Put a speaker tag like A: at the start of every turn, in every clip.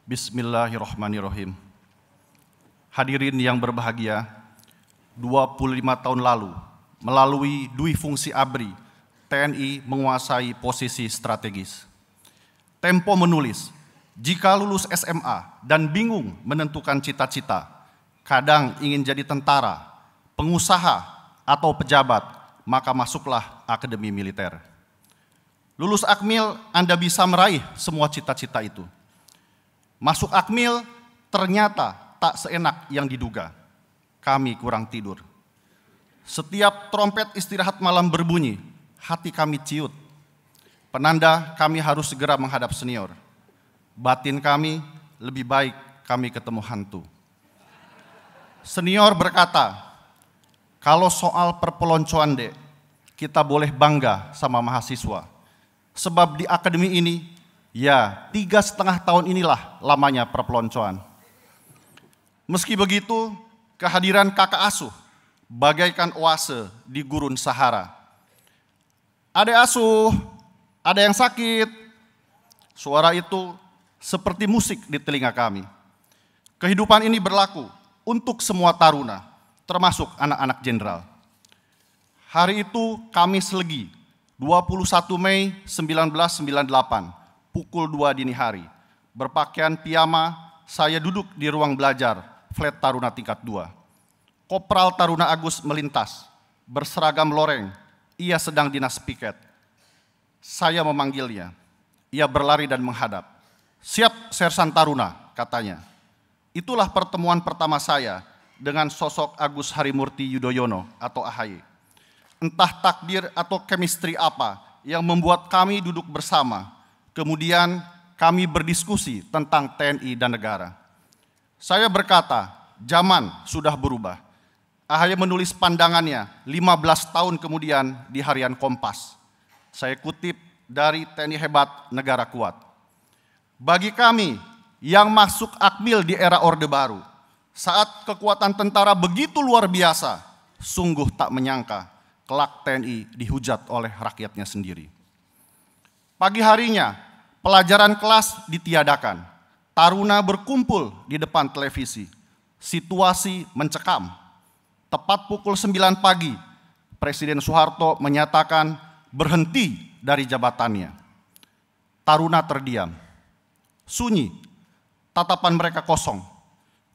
A: Bismillahirrahmanirrahim. Hadirin yang berbahagia, 25 tahun lalu, melalui dui fungsi ABRI, TNI menguasai posisi strategis. Tempo menulis, jika lulus SMA dan bingung menentukan cita-cita, kadang ingin jadi tentara, pengusaha, atau pejabat, maka masuklah Akademi Militer. Lulus Akmil, Anda bisa meraih semua cita-cita itu. Masuk Akmil, ternyata tak seenak yang diduga. Kami kurang tidur. Setiap trompet istirahat malam berbunyi, hati kami ciut. Penanda kami harus segera menghadap senior. Batin kami, lebih baik kami ketemu hantu. Senior berkata, kalau soal perpeloncoan dek, kita boleh bangga sama mahasiswa. Sebab di akademi ini, ya 3,5 tahun inilah lamanya perpeloncoan. Meski begitu, kehadiran kakak asuh bagaikan oase di gurun Sahara. Adek asuh, ada yang sakit. Suara itu seperti musik di telinga kami. Kehidupan ini berlaku untuk semua taruna, termasuk anak-anak jenderal. Hari itu Kamis Legi, 21 Mei 1998, pukul 2 dini hari. Berpakaian piyama, saya duduk di ruang belajar, flat taruna tingkat 2. Kopral Taruna Agus melintas, berseragam loreng, ia sedang dinas piket. Saya memanggilnya, ia berlari dan menghadap. Siap Sersan Taruna, katanya. Itulah pertemuan pertama saya dengan sosok Agus Harimurti Yudhoyono atau AHY. Entah takdir atau chemistry apa yang membuat kami duduk bersama. Kemudian kami berdiskusi tentang TNI dan negara. Saya berkata, zaman sudah berubah. AHY menulis pandangannya 15 tahun kemudian di harian Kompas. Saya kutip dari TNI Hebat, Negara Kuat. Bagi kami yang masuk Akmil di era Orde Baru, saat kekuatan tentara begitu luar biasa, sungguh tak menyangka kelak TNI dihujat oleh rakyatnya sendiri. Pagi harinya, pelajaran kelas ditiadakan. Taruna berkumpul di depan televisi. Situasi mencekam. Tepat pukul 9 pagi, Presiden Soeharto menyatakan berhenti dari jabatannya. Taruna terdiam. Sunyi, tatapan mereka kosong.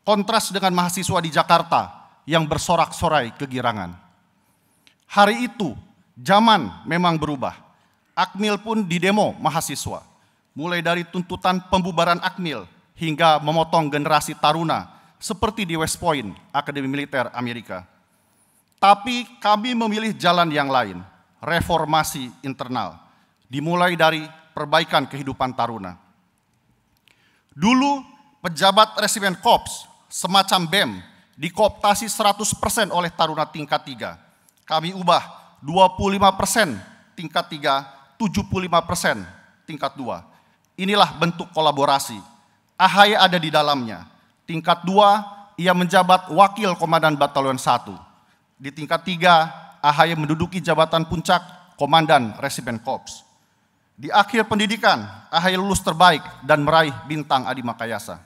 A: Kontras dengan mahasiswa di Jakarta yang bersorak-sorai kegirangan. Hari itu, zaman memang berubah. Akmil pun didemo mahasiswa. Mulai dari tuntutan pembubaran Akmil hingga memotong generasi taruna seperti di West Point, Akademi Militer Amerika. Tapi kami memilih jalan yang lain, reformasi internal, dimulai dari perbaikan kehidupan taruna. Dulu pejabat resimen Korps, semacam BEM, dikooptasi 100% oleh taruna tingkat 3. Kami ubah 25% tingkat 3, 75% tingkat 2. Inilah bentuk kolaborasi. AHY ada di dalamnya. Tingkat 2, ia menjabat Wakil Komandan Batalion 1. Di tingkat 3, AHY menduduki jabatan puncak Komandan Resimen Korps. Di akhir pendidikan, AHY lulus terbaik dan meraih bintang Adi Makayasa.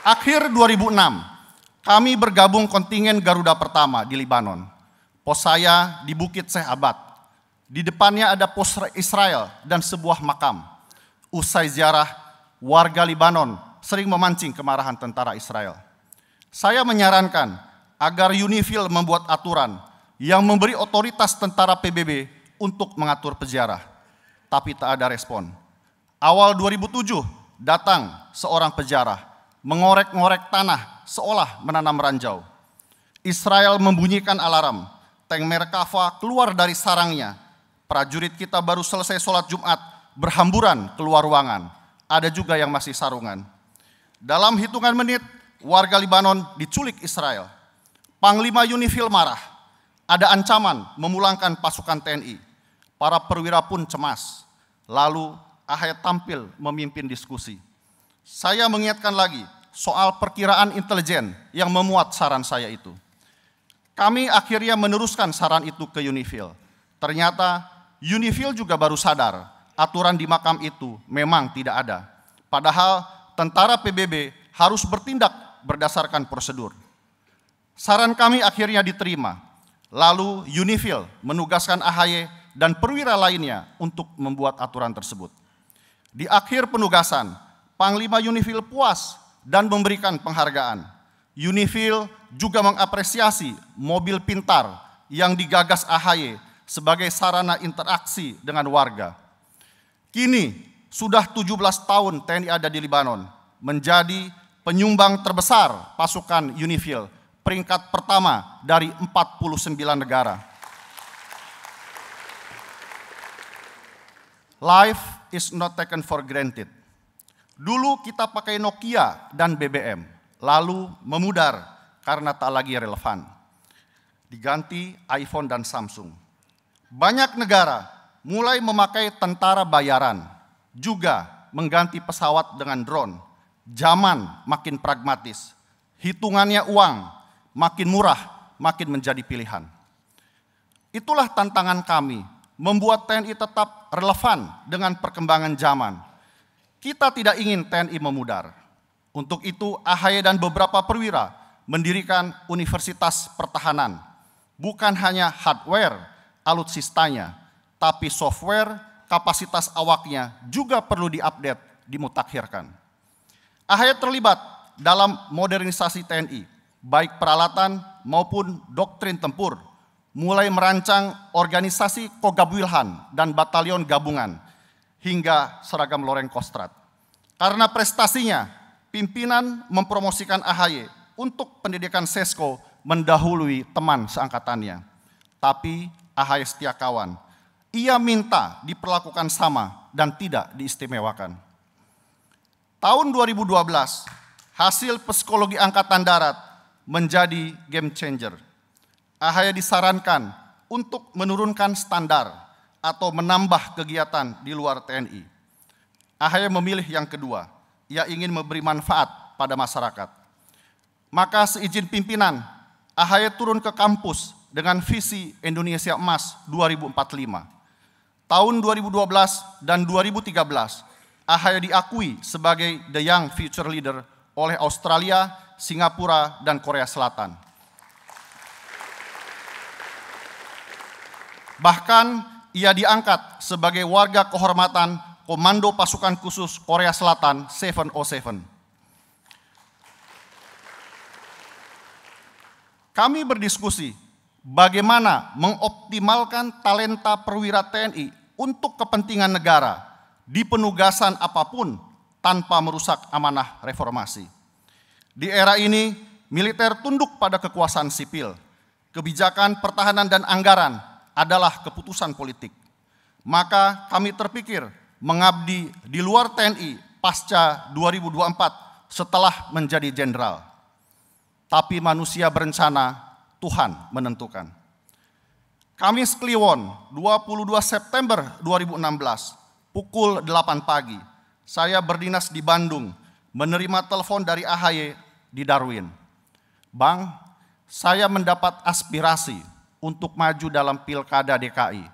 A: Akhir 2006, kami bergabung kontingen Garuda Pertama di Libanon. Pos saya di Bukit Syekh Abad. Di depannya ada pos Israel dan sebuah makam. Usai ziarah, warga Libanon sering memancing kemarahan tentara Israel. Saya menyarankan agar UNIFIL membuat aturan yang memberi otoritas tentara PBB untuk mengatur peziarah. Tapi tak ada respon. Awal 2007 datang seorang peziarah, mengorek-ngorek tanah seolah menanam ranjau. Israel membunyikan alarm, tank Merkava keluar dari sarangnya. Prajurit kita baru selesai sholat Jumat, berhamburan keluar ruangan. Ada juga yang masih sarungan. Dalam hitungan menit, warga Libanon diculik Israel. Panglima UNIFIL marah. Ada ancaman memulangkan pasukan TNI. Para perwira pun cemas. Lalu AHY tampil memimpin diskusi. Saya mengingatkan lagi soal perkiraan intelijen yang memuat saran saya itu. Kami akhirnya meneruskan saran itu ke UNIFIL. Ternyata UNIFIL juga baru sadar aturan di makam itu memang tidak ada. Padahal tentara PBB harus bertindak berdasarkan prosedur. Saran kami akhirnya diterima. Lalu Unifil menugaskan AHY dan perwira lainnya untuk membuat aturan tersebut. Di akhir penugasan, Panglima Unifil puas dan memberikan penghargaan. Unifil juga mengapresiasi mobil pintar yang digagas AHY sebagai sarana interaksi dengan warga. Kini sudah 17 tahun TNI ada di Libanon, menjadi penyumbang terbesar pasukan Unifil, peringkat pertama dari 49 negara. Life is not taken for granted. Dulu kita pakai Nokia dan BBM, lalu memudar karena tak lagi relevan. Diganti iPhone dan Samsung. Banyak negara mulai memakai tentara bayaran, juga mengganti pesawat dengan drone. Zaman makin pragmatis, hitungannya uang, makin murah, makin menjadi pilihan. Itulah tantangan kami, membuat TNI tetap relevan dengan perkembangan zaman. Kita tidak ingin TNI memudar. Untuk itu AHY dan beberapa perwira mendirikan Universitas Pertahanan. Bukan hanya hardware, alutsistanya, tapi software, kapasitas awaknya juga perlu diupdate, dimutakhirkan. AHY terlibat dalam modernisasi TNI, baik peralatan maupun doktrin tempur, mulai merancang organisasi Kogab-Wilhan dan batalion gabungan, hingga seragam Loreng Kostrad. Karena prestasinya, pimpinan mempromosikan AHY untuk pendidikan Sesko mendahului teman seangkatannya. Tapi AHY setia kawan. Ia minta diperlakukan sama dan tidak diistimewakan. Tahun 2012, hasil psikologi Angkatan Darat menjadi game changer. AHY disarankan untuk menurunkan standar atau menambah kegiatan di luar TNI. AHY memilih yang kedua, ia ingin memberi manfaat pada masyarakat. Maka seizin pimpinan, AHY turun ke kampus dengan visi Indonesia Emas 2045. Tahun 2012 dan 2013, AHY diakui sebagai The Young Future Leader oleh Australia, Singapura, dan Korea Selatan. Bahkan ia diangkat sebagai warga kehormatan Komando Pasukan Khusus Korea Selatan 707. Kami berdiskusi bagaimana mengoptimalkan talenta perwira TNI untuk kepentingan negara di penugasan apapun tanpa merusak amanah reformasi. Di era ini, militer tunduk pada kekuasaan sipil. Kebijakan pertahanan dan anggaran adalah keputusan politik. Maka kami terpikir mengabdi di luar TNI pasca 2024 setelah menjadi jenderal. Tapi manusia berencana, Tuhan menentukan. Kamis Kliwon, 22 September 2016, pukul 8 pagi, saya berdinas di Bandung, menerima telepon dari AHY di Darwin. Bang, saya mendapat aspirasi untuk maju dalam Pilkada DKI.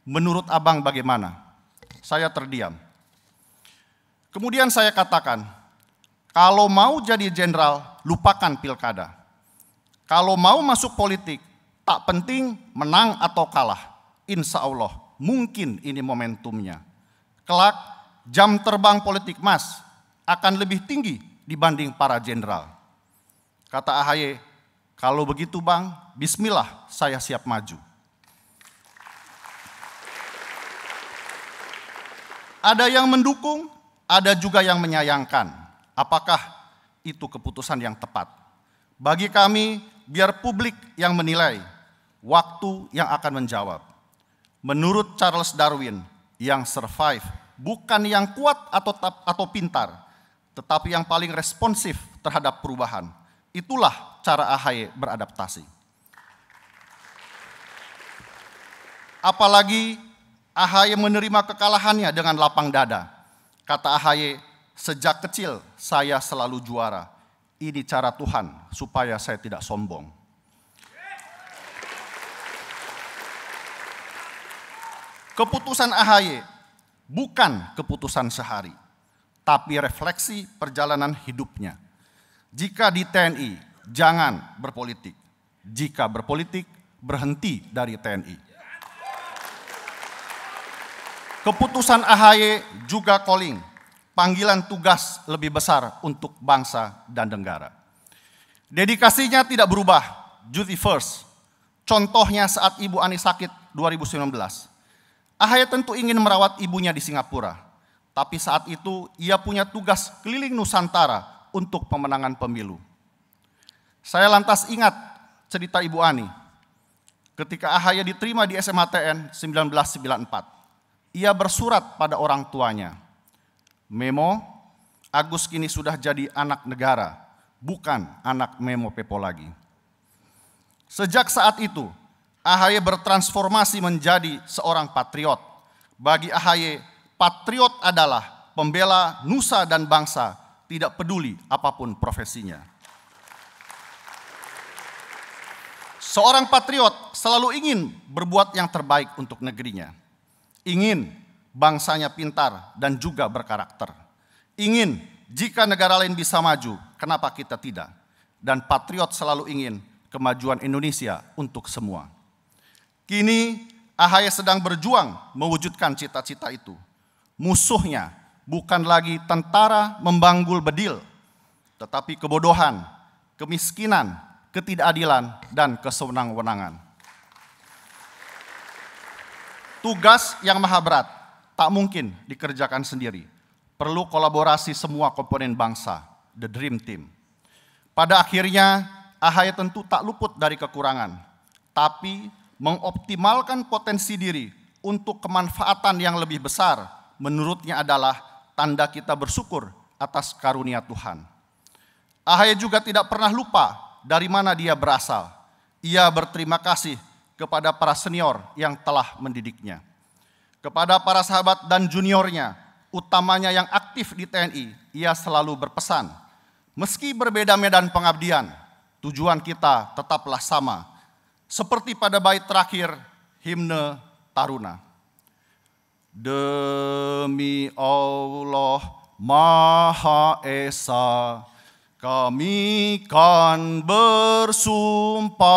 A: Menurut Abang bagaimana? Saya terdiam. Kemudian saya katakan, kalau mau jadi jenderal, lupakan pilkada. Kalau mau masuk politik, tak penting menang atau kalah. Insya Allah, mungkin ini momentumnya. Kelak, jam terbang politik Mas akan lebih tinggi dibanding para jenderal. Kata AHY, kalau begitu Bang, bismillah saya siap maju. Ada yang mendukung, ada juga yang menyayangkan. Apakah itu keputusan yang tepat? Bagi kami, biar publik yang menilai, waktu yang akan menjawab. Menurut Charles Darwin, yang survive bukan yang kuat atau pintar, tetapi yang paling responsif terhadap perubahan. Itulah cara AHY beradaptasi. Apalagi AHY menerima kekalahannya dengan lapang dada. Kata AHY, sejak kecil saya selalu juara. Ini cara Tuhan supaya saya tidak sombong. Keputusan AHY bukan keputusan sehari, tapi refleksi perjalanan hidupnya. Jika di TNI, jangan berpolitik. Jika berpolitik, berhenti dari TNI. Keputusan AHY juga calling, panggilan tugas lebih besar untuk bangsa dan negara. Dedikasinya tidak berubah, duty first. Contohnya saat Ibu Ani sakit 2019. AHY tentu ingin merawat ibunya di Singapura, tapi saat itu ia punya tugas keliling Nusantara untuk pemenangan pemilu. Saya lantas ingat cerita Ibu Ani ketika AHY diterima di SMATN 1994. Ia bersurat pada orang tuanya, "Memo, Agus kini sudah jadi anak negara, bukan anak Memo Pepo lagi." Sejak saat itu, AHY bertransformasi menjadi seorang patriot. Bagi AHY, patriot adalah pembela nusa dan bangsa, tidak peduli apapun profesinya. Seorang patriot selalu ingin berbuat yang terbaik untuk negerinya. Ingin bangsanya pintar dan juga berkarakter. Ingin jika negara lain bisa maju, kenapa kita tidak? Dan patriot selalu ingin kemajuan Indonesia untuk semua. Kini AHY sedang berjuang mewujudkan cita-cita itu. Musuhnya bukan lagi tentara membanggul bedil, tetapi kebodohan, kemiskinan, ketidakadilan, dan kesewenang-wenangan. Tugas yang maha berat tak mungkin dikerjakan sendiri. Perlu kolaborasi semua komponen bangsa, the dream team. Pada akhirnya, AHY tentu tak luput dari kekurangan, tapi mengoptimalkan potensi diri untuk kemanfaatan yang lebih besar menurutnya adalah tanda kita bersyukur atas karunia Tuhan. AHY juga tidak pernah lupa dari mana dia berasal. Ia berterima kasih kepada para senior yang telah mendidiknya. Kepada para sahabat dan juniornya, utamanya yang aktif di TNI, ia selalu berpesan, meski berbeda medan pengabdian, tujuan kita tetaplah sama. Seperti pada bait terakhir himne Taruna. Demi Allah Maha Esa, kami kan bersumpah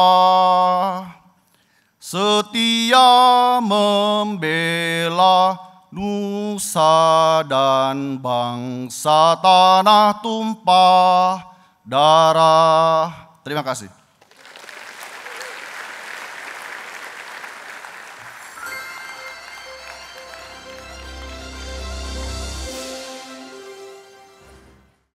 A: setia membela nusa dan bangsa tanah tumpah darah. Terima kasih.